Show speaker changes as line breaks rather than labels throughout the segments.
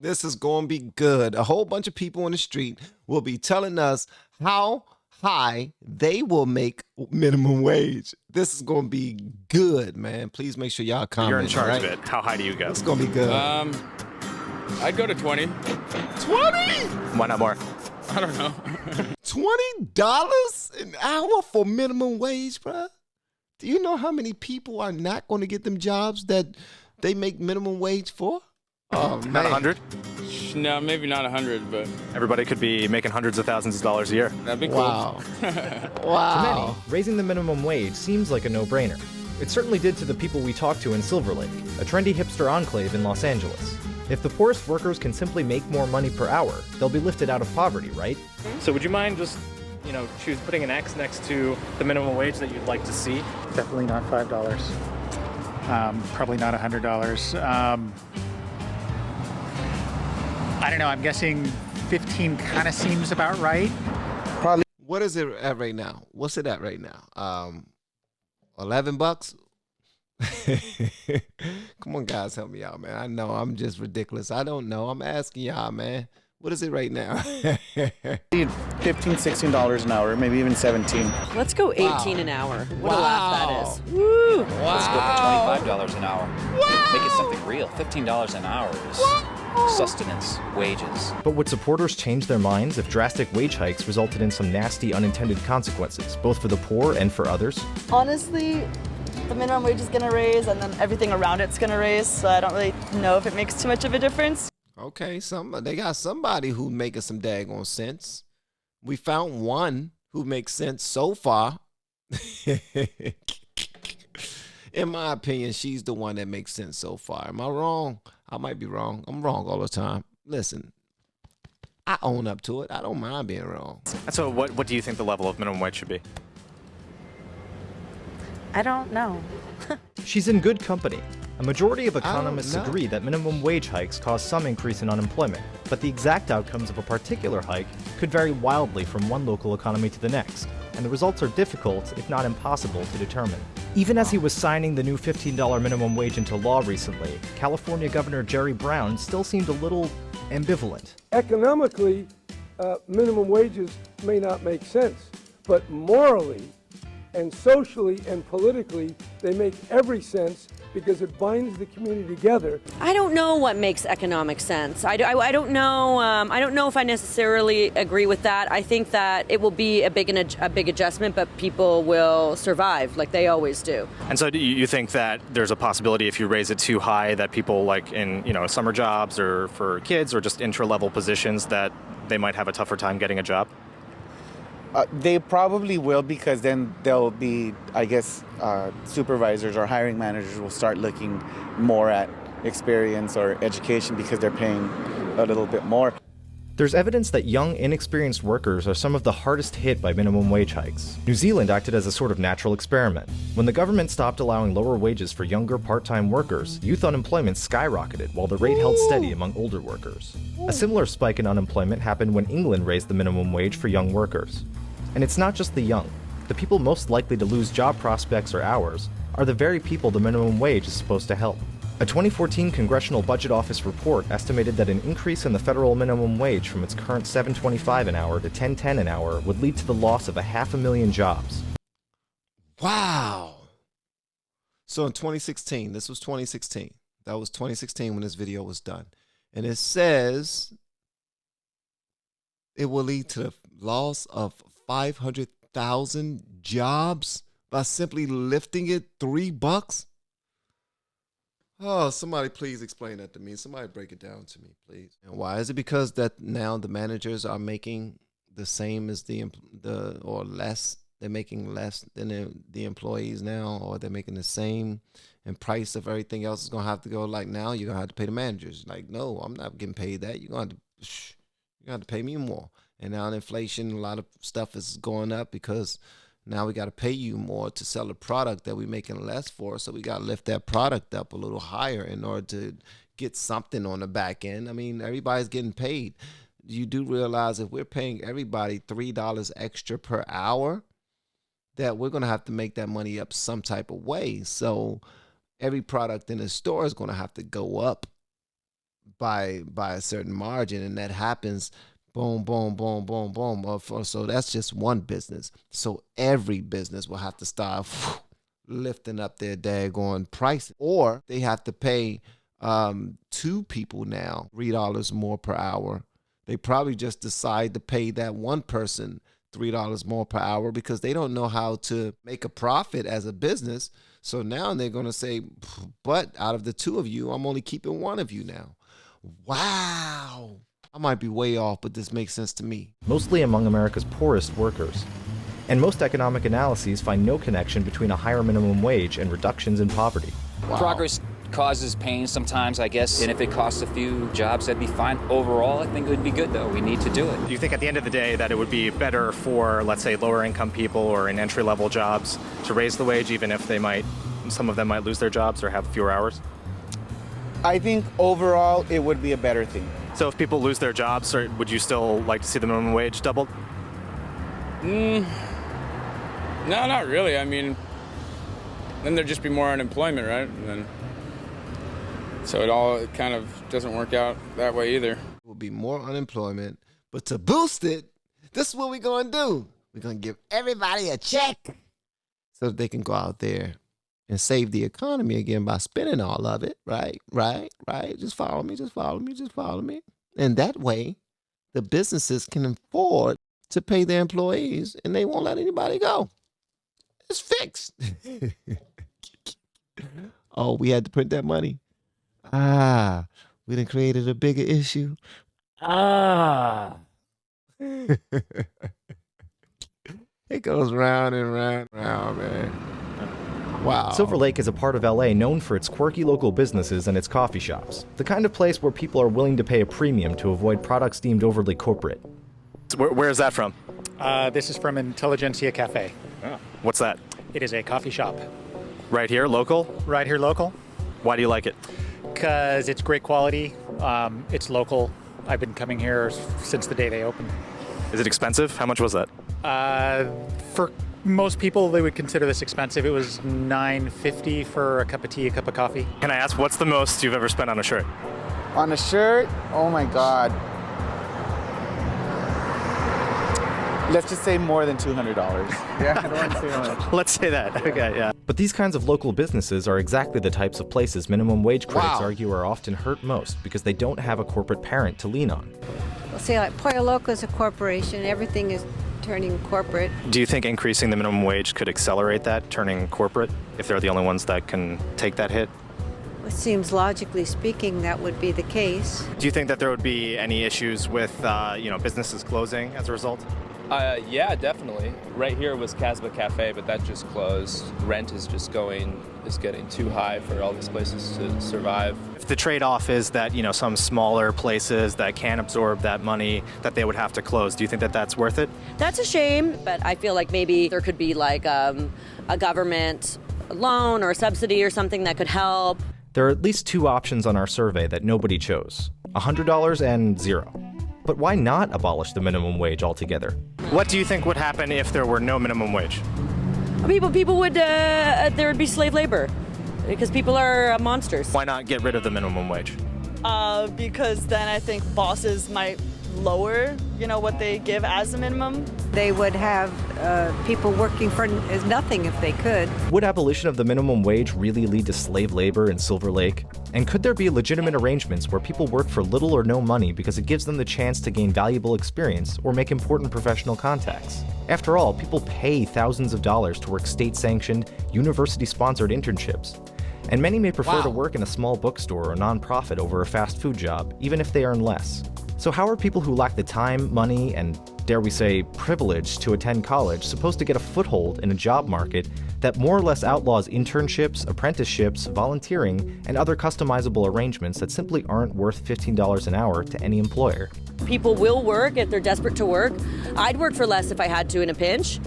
This is going to be good. A whole bunch of people in the street will be telling us how high they will make minimum wage. This is going to be good, man. Please make sure y'all comment.
You're in charge
right?
of it. How high do you go?
It's going to be good.
I'd go to 20.
20?
Why not more?
I don't know.
$20 an hour for minimum wage, bruh? Do you know how many people are not going to get them jobs that they make minimum wage for? Oh, man.
Not 100?
No, maybe not 100, but
Everybody could be making hundreds of thousands of dollars a year.
that'd be cool.
Wow.
To
Wow.
many, raising the minimum wage seems like a no-brainer. It certainly did to the people we talked to in Silver Lake, a trendy hipster enclave in Los Angeles. If the poorest workers can simply make more money per hour, they'll be lifted out of poverty, right?
So would you mind just, putting an X next to the minimum wage that you'd like to see?
Definitely not $5. Probably not $100. I don't know. I'm guessing 15 kind of seems about right.
What is it at right now? What's it at right now? $11? Come on, guys, help me out, man. I know I'm just ridiculous. I don't know. I'm asking y'all, man. What is it right now?
$15, $16 an hour, maybe even 17.
Let's go 18
Wow.
an hour. What
Wow.
a laugh that is. Woo!
Let's go for $25 an hour. Make it something real. $15 an hour is sustenance, wages.
But would supporters change their minds if drastic wage hikes resulted in some nasty unintended consequences, both for the poor and for others?
Honestly, the minimum wage is going to raise and then everything around it's going to raise, so I don't really know if it makes too much of a difference.
Okay, they got somebody who making some daggone sense. We found one who makes sense so far. In my opinion, she's the one that makes sense so far. Am I wrong? I might be wrong. I'm wrong all the time. Listen, I own up to it. I don't mind being wrong.
And so what do you think the level of minimum wage should be?
I don't know.
She's in good company. A majority of
I don't
economists
know.
agree that minimum wage hikes cause some increase in unemployment, but the exact outcomes of a particular hike could vary wildly from one local economy to the next, and the results are difficult, if not impossible, to determine. Even as he was signing the new $15 minimum wage into law recently, California Governor Jerry Brown still seemed a little ambivalent.
Economically, minimum wages may not make sense, but morally and socially and politically, they make every sense because it binds the community together.
I don't know what makes economic sense. I don't know. I don't know if I necessarily agree with that. I think that it will be a big adjustment, but people will survive like they always do.
And so do you think that there's a possibility if you raise it too high that people like in, summer jobs or for kids or just intra-level positions that they might have a tougher time getting a job?
They probably will, because then they'll be, I guess, supervisors or hiring managers will start looking more at experience or education because they're paying a little bit more.
There's evidence that young, inexperienced workers are some of the hardest hit by minimum wage hikes. New Zealand acted as a sort of natural experiment. When the government stopped allowing lower wages for younger part-time workers, youth unemployment skyrocketed while the rate held steady among older workers. A similar spike in unemployment happened when England raised the minimum wage for young workers. And it's not just the young. The people most likely to lose job prospects or hours are the very people the minimum wage is supposed to help. A 2014 Congressional Budget Office report estimated that an increase in the federal minimum wage from its current $7.25 an hour to $10.10 an hour would lead to the loss of 500,000 jobs.
Wow. So in 2016, this was 2016. That was 2016 when this video was done. And it says it will lead to the loss of 500,000 jobs by simply lifting it $3. Oh, somebody please explain that to me. Somebody break it down to me, please. And why is it? Because that now the managers are making the same as the or less? They're making less than the employees now, or they're making the same, and price of everything else is gonna have to go. Like now, you're gonna have to pay the managers. Like, no, I'm not getting paid that. You're gonna have to pay me more. And now in inflation, a lot of stuff is going up because now we got to pay you more to sell a product that we're making less for. So we got to lift that product up a little higher in order to get something on the back end. I mean, everybody's getting paid. You do realize if we're paying everybody $3 extra per hour, that we're going to have to make that money up some type of way. So every product in the store is going to have to go up by a certain margin, and that happens. Boom, boom, boom, boom, boom. So that's just one business. So every business will have to start lifting up their daggone prices, or they have to pay 2 people now $3 more per hour. They probably just decide to pay that one person $3 more per hour because they don't know how to make a profit as a business. So now they're going to say, but out of the 2 of you, I'm only keeping 1 of you now. Wow. I might be way off, but this makes sense to me.
Mostly among America's poorest workers. And most economic analyses find no connection between a higher minimum wage and reductions in poverty.
Wow.
Progress causes pain sometimes, I guess, and if it costs a few jobs, that'd be fine. Overall, I think it would be good, though. We need to do it.
Do you think at the end of the day that it would be better for, let's say, lower income people or in entry-level jobs to raise the wage, even if some of them might lose their jobs or have fewer hours?
I think overall it would be a better thing.
So if people lose their jobs, would you still like to see the minimum wage doubled?
No, not really. I mean, then there'd just be more unemployment, right? And then, so it kind of doesn't work out that way either.
There will be more unemployment, but to boost it, this is what we're going to do. We're going to give everybody a check so that they can go out there and save the economy again by spending all of it, right? Just follow me. And that way, the businesses can afford to pay their employees, and they won't let anybody go. It's fixed. Oh, we had to print that money? We done created a bigger issue. It goes round and round, man. Wow.
Silver Lake is a part of LA known for its quirky local businesses and its coffee shops. The kind of place where people are willing to pay a premium to avoid products deemed overly corporate.
Where is that from?
This is from Intelligentsia Cafe.
Oh. What's that?
It is a coffee shop.
Right here, local?
Right here, local.
Why do you like it?
Because it's great quality. It's local. I've been coming here since the day they opened.
Is it expensive? How much was that?
For most people, they would consider this expensive. It was $9.50 for a cup of tea, a cup of coffee.
Can I ask, what's the most you've ever spent on a shirt?
On a shirt? Oh my God. Let's just say more than $200. Yeah, I don't want to say how much.
Let's say that. Okay, yeah.
But these kinds of local businesses are exactly the types of places minimum wage critics argue are often hurt most because they don't have a corporate parent to lean on.
Well, see, like Pollo Loco is a corporation. Everything is turning corporate.
Do you think increasing the minimum wage could accelerate that, turning corporate, if they're the only ones that can take that hit?
It seems logically speaking that would be the case.
Do you think that there would be any issues with, businesses closing as a result?
Yeah, definitely. Right here was Casbah Cafe, but that just closed. Rent is getting too high for all these places to survive.
If the trade-off is that, some smaller places that can't absorb that money, that they would have to close, do you think that that's worth it?
That's a shame, but I feel like maybe there could be like a government loan or a subsidy or something that could help.
There are at least 2 options on our survey that nobody chose, $100 and $0. But why not abolish the minimum wage altogether?
What do you think would happen if there were no minimum wage?
People would, there would be slave labor because people are monsters.
Why not get rid of the minimum wage?
Because then I think bosses might lower, what they give as a minimum.
They would have people working for nothing if they could.
Would abolition of the minimum wage really lead to slave labor in Silver Lake? And could there be legitimate arrangements where people work for little or no money because it gives them the chance to gain valuable experience or make important professional contacts? After all, people pay thousands of dollars to work state-sanctioned, university-sponsored internships. And many may prefer to work in a small bookstore or nonprofit over a fast food job, even if they earn less. So how are people who lack the time, money, and, dare we say, privilege to attend college supposed to get a foothold in a job market that more or less outlaws internships, apprenticeships, volunteering, and other customizable arrangements that simply aren't worth $15 an hour to any employer?
People will work if they're desperate to work. I'd work for less if I had to in a pinch.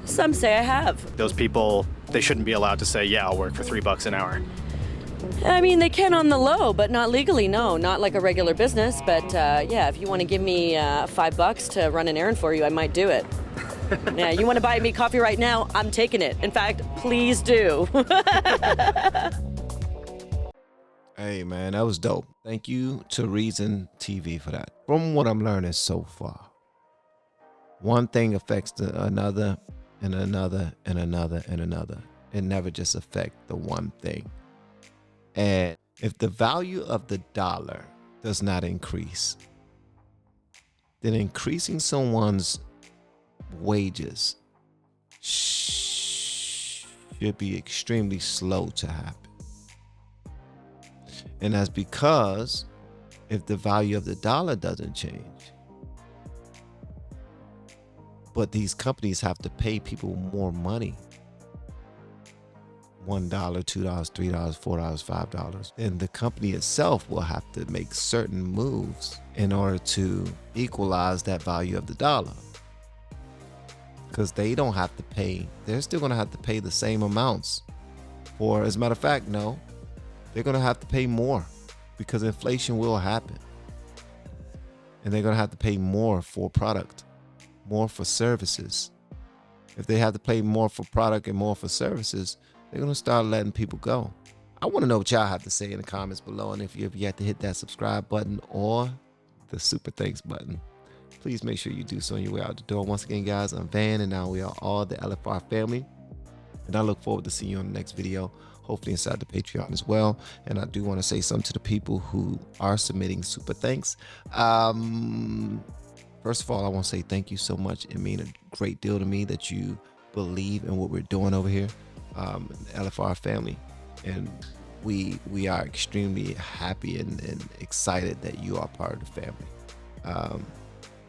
Some say I have.
Those people, they shouldn't be allowed to say, yeah, I'll work for $3 an hour.
I mean, they can on the low, but not legally, no. Not like a regular business, but if you want to give me $5 to run an errand for you, I might do it. Yeah, you want to buy me coffee right now? I'm taking it. In fact, please do.
Hey man, that was dope. Thank you to Reason TV for that. From what I'm learning so far, one thing affects another and another and another and another. It never just affects the one thing. And if the value of the dollar does not increase, then increasing someone's wages should be extremely slow to happen. And that's because if the value of the dollar doesn't change, but these companies have to pay people more money, $1, $2, $3, $4, $5, then the company itself will have to make certain moves in order to equalize that value of the dollar. Because they don't have to pay, they're still going to have to pay the same amounts for, as a matter of fact, no, they're going to have to pay more because inflation will happen. And they're going to have to pay more for product, more for services. If they have to pay more for product and more for services, they're going to start letting people go. I want to know what y'all have to say in the comments below. And if you have yet to hit that subscribe button or the super thanks button, please make sure you do so on your way out the door. Once again, guys, I'm Van, and now we are all the LFR family. And I look forward to seeing you on the next video, hopefully inside the Patreon as well. And I do want to say something to the people who are submitting super thanks. First of all, I want to say thank you so much. It means a great deal to me that you believe in what we're doing over here, LFR family. And we are extremely happy and excited that you are part of the family.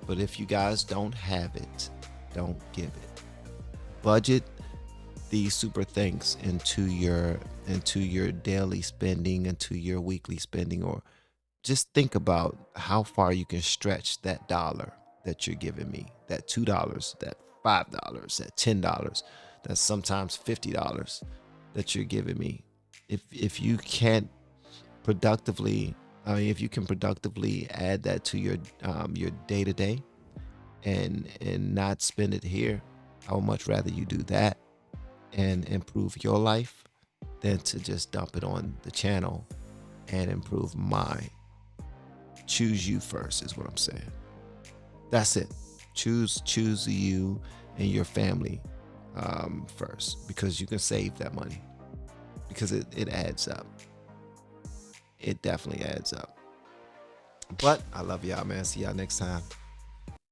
But if you guys don't have it, don't give it. Budget these super thanks into your daily spending, into your weekly spending, or just think about how far you can stretch that dollar that you're giving me, that $2, that $5, that $10, that's sometimes $50 that you're giving me. If you can't productively, if you can productively add that to your day-to-day and not spend it here, I would much rather you do that and improve your life than to just dump it on the channel and improve mine. Choose you first is what I'm saying. That's it. Choose you and your family first, because you can save that money, because it adds up. It definitely adds up. But I love y'all, man. See y'all next time.